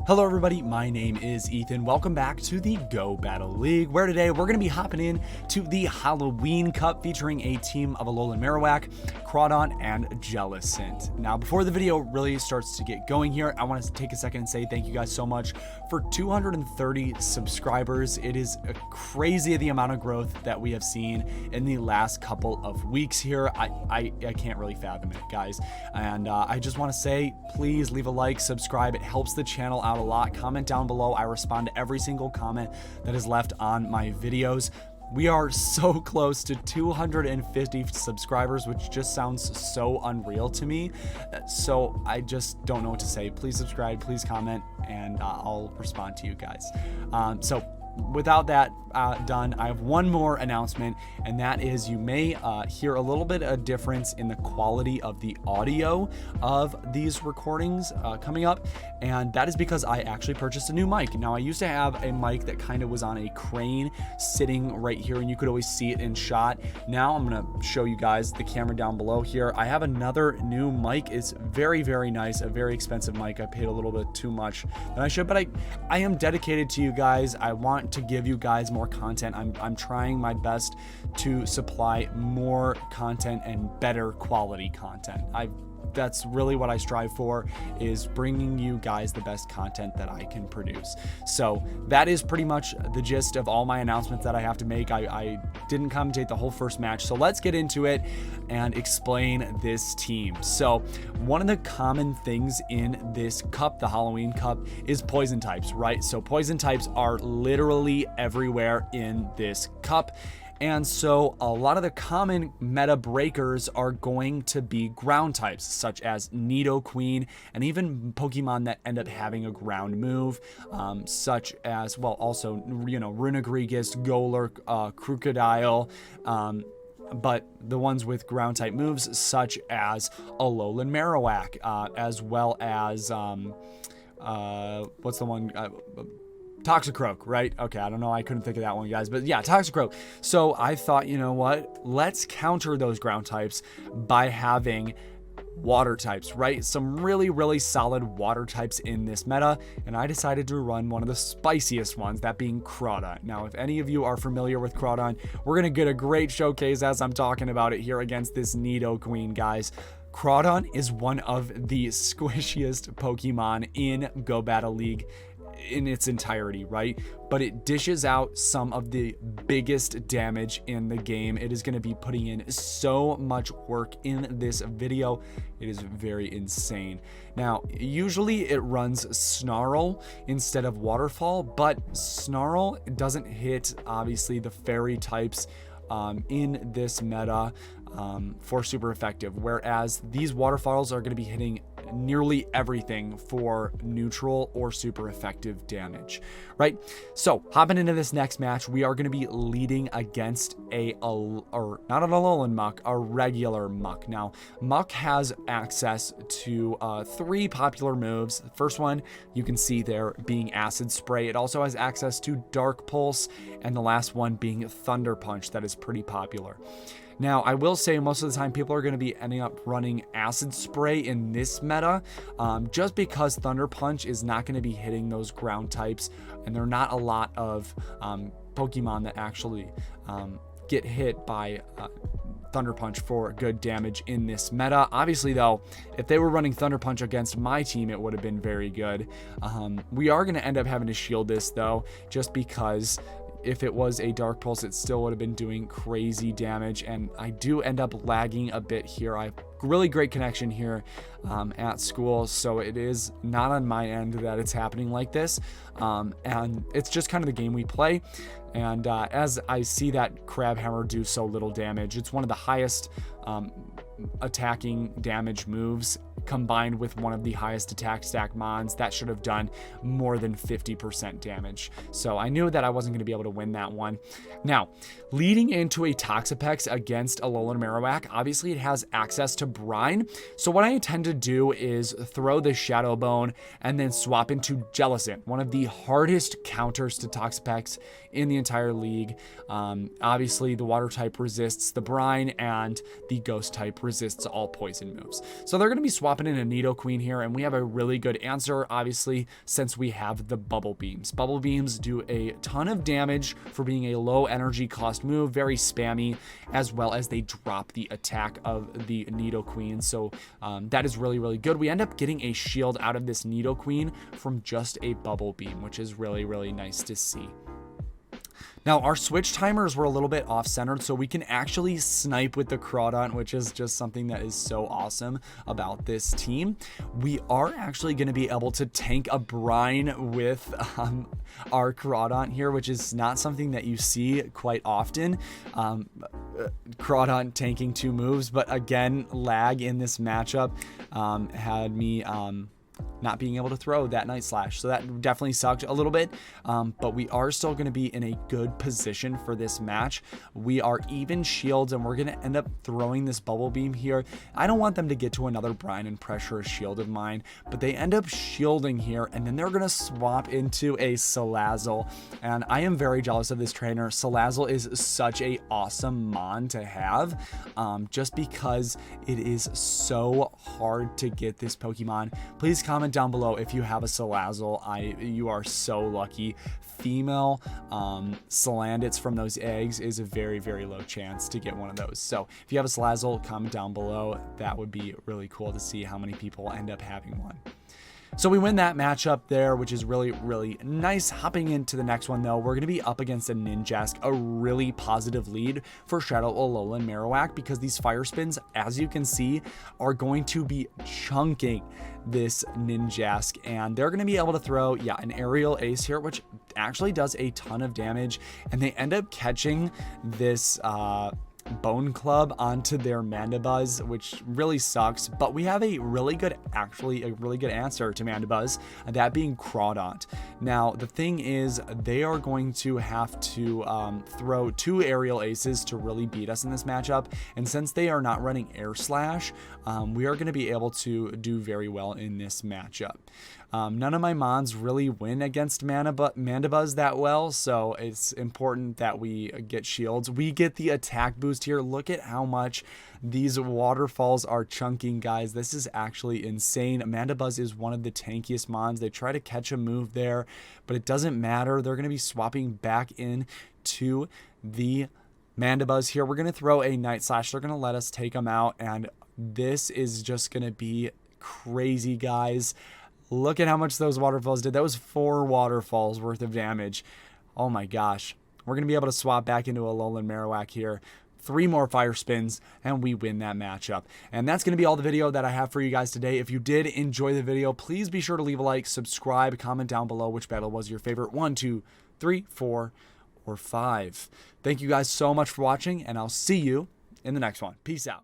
Hello everybody, my name is Ethan. Welcome back to the Go Battle League, where today we're going to be hopping in to the Halloween Cup featuring a team of Alolan Marowak, CRAWDAUNT, and Jellicent. Now, before the video really starts to get going here, I want to take a second and say thank you guys so much for 230 subscribers. It is crazy the amount of growth that we have seen in the last couple of weeks here. I can't really fathom it, guys. And I just want to say, please leave a like, subscribe. It helps the channel out a lot. Comment down below. I respond to every single comment that is left on my videos. We are so close to 250 subscribers, which just sounds so unreal to me. So I just don't know what to say. Please subscribe, please comment, and I'll respond to you guys. So without that done, I have one more announcement, and that is you may hear a little bit of difference in the quality of the audio of these recordings coming up, and that is because I actually purchased a new mic. Now, I used to have a mic that kind of was on a crane sitting right here, and you could always see it in shot. Now I'm going to show you guys the camera down below here. I have another new mic. It's very, very nice, a very expensive mic. I paid a little bit too much than I should, but I am dedicated to you guys. I want to give you guys more content. I'm trying my best to supply more content and better quality content. That's really what I strive for, is bringing you guys the best content that I can produce. So that is pretty much the gist of all my announcements that I have to make. I didn't commentate the whole first match, so let's get into it and explain this team. So one of the common things in this cup, the Halloween Cup, is poison types, right? So poison types are literally everywhere in this cup. And so a lot of the common meta breakers are going to be ground types, such as Nidoqueen, and even Pokemon that end up having a ground move, such as, well, also, you know, Runegregus, Golurk, Crocodile, but the ones with ground type moves, such as Alolan Marowak, as well as, what's the one? Toxicroak, right? Okay, I don't know. I couldn't think of that one, guys. But yeah, Toxicroak. So I thought, you know what? Let's counter those ground types by having water types, right? Some really, really solid water types in this meta. And I decided to run one of the spiciest ones, that being CRAWDAUNT. Now, if any of you are familiar with CRAWDAUNT, we're going to get a great showcase as I'm talking about it here against this Nidoqueen, guys. CRAWDAUNT is one of the squishiest Pokemon in Go Battle League in its entirety, right? But it dishes out some of the biggest damage in the game. It is going to be putting in so much work in this video. It is very insane. Now, usually it runs Snarl instead of Waterfall, but Snarl doesn't hit, obviously, the fairy types in this meta for super effective, whereas these waterfalls are going to be hitting nearly everything for neutral or super effective damage, right? So hopping into this next match, we are going to be leading against not an Alolan Muck, a regular Muck. Now, Muck has access to 3 popular moves. The first one you can see there being Acid Spray. It also has access to Dark Pulse, and the last one being Thunder Punch. That is pretty popular. Now, I will say most of the time people are going to be ending up running Acid Spray in this meta, just because Thunder Punch is not going to be hitting those ground types, and there are not a lot of Pokemon that actually get hit by Thunder Punch for good damage in this meta. Obviously, though, if they were running Thunder Punch against my team, it would have been very good. We are going to end up having to shield this, though, just because if it was a Dark Pulse, it still would have been doing crazy damage, and I do end up lagging a bit here. I have really great connection here at school, so it is not on my end that it's happening like this, and it's just kind of the game we play. And as I see that Crabhammer do so little damage, it's one of the highest attacking damage moves, combined with one of the highest attack stack mons that should have done more than 50% damage. So I knew that I wasn't going to be able to win that one. Now, leading into a Toxapex against Alolan Marowak, obviously it has access to Brine. So what I intend to do is throw the Shadow Bone and then swap into Jellicent, one of the hardest counters to Toxapex in the entire league. Obviously, the Water type resists the Brine, and the Ghost type resists all poison moves. So they're going to be swapping swapping in a Nidoqueen here, and we have a really good answer, obviously, since we have the Bubble Beams. Bubble Beams do a ton of damage for being a low energy cost move, very spammy, as well as they drop the attack of the Nidoqueen. So that is really, really good. We end up getting a shield out of this Nidoqueen from just a Bubble Beam, which is really, really nice to see. Now, our switch timers were a little bit off-centered, so we can actually snipe with the CRAWDAUNT, which is just something that is so awesome about this team. We are actually going to be able to tank a brine with our CRAWDAUNT here, which is not something that you see quite often. CRAWDAUNT tanking 2 moves, but again, lag in this matchup had me not being able to throw that Night Slash. So that definitely sucked a little bit, but we are still going to be in a good position for this match. We are even shields, and we're going to end up throwing this Bubble Beam here. I don't want them to get to another brine and pressure a shield of mine, but they end up shielding here, and then they're going to swap into a Salazzle, and I am very jealous of this trainer. Salazzle is such a awesome mon to have, just because it is so hard to get this Pokemon. Please comment down below if you have a Salazzle. You are so lucky. Female Salandits from those eggs is a very, very low chance to get one of those. So if you have a Salazzle, comment down below. That would be really cool to see how many people end up having one. So we win that matchup there, which is really, really nice. Hopping into the next one, though, we're going to be up against a Ninjask, a really positive lead for Shadow Alolan Marowak, because these Fire Spins, as you can see, are going to be chunking this Ninjask, and they're going to be able to throw, yeah, an Aerial Ace here, which actually does a ton of damage, and they end up catching this Bone Club onto their Mandibuzz, which really sucks, but we have a really good answer to Mandibuzz, that being CRAWDAUNT. Now, the thing is, they are going to have to throw 2 Aerial Aces to really beat us in this matchup, and since they are not running Air Slash, we are going to be able to do very well in this matchup. None of my mons really win against Mandibuzz that well, so it's important that we get shields. We get the attack boost here. Look at how much these waterfalls are chunking, guys. This is actually insane. Mandibuzz is one of the tankiest mons. They try to catch a move there, but it doesn't matter. They're going to be swapping back in to the Mandibuzz here. We're going to throw a Night Slash. They're going to let us take them out, and this is just going to be crazy, guys. Look at how much those waterfalls did. That was 4 waterfalls worth of damage. Oh my gosh. We're going to be able to swap back into a Alolan Marowak here. 3 more Fire Spins, and we win that matchup. And that's going to be all the video that I have for you guys today. If you did enjoy the video, please be sure to leave a like, subscribe, comment down below which battle was your favorite. 1, 2, 3, 4, or 5. Thank you guys so much for watching, and I'll see you in the next one. Peace out.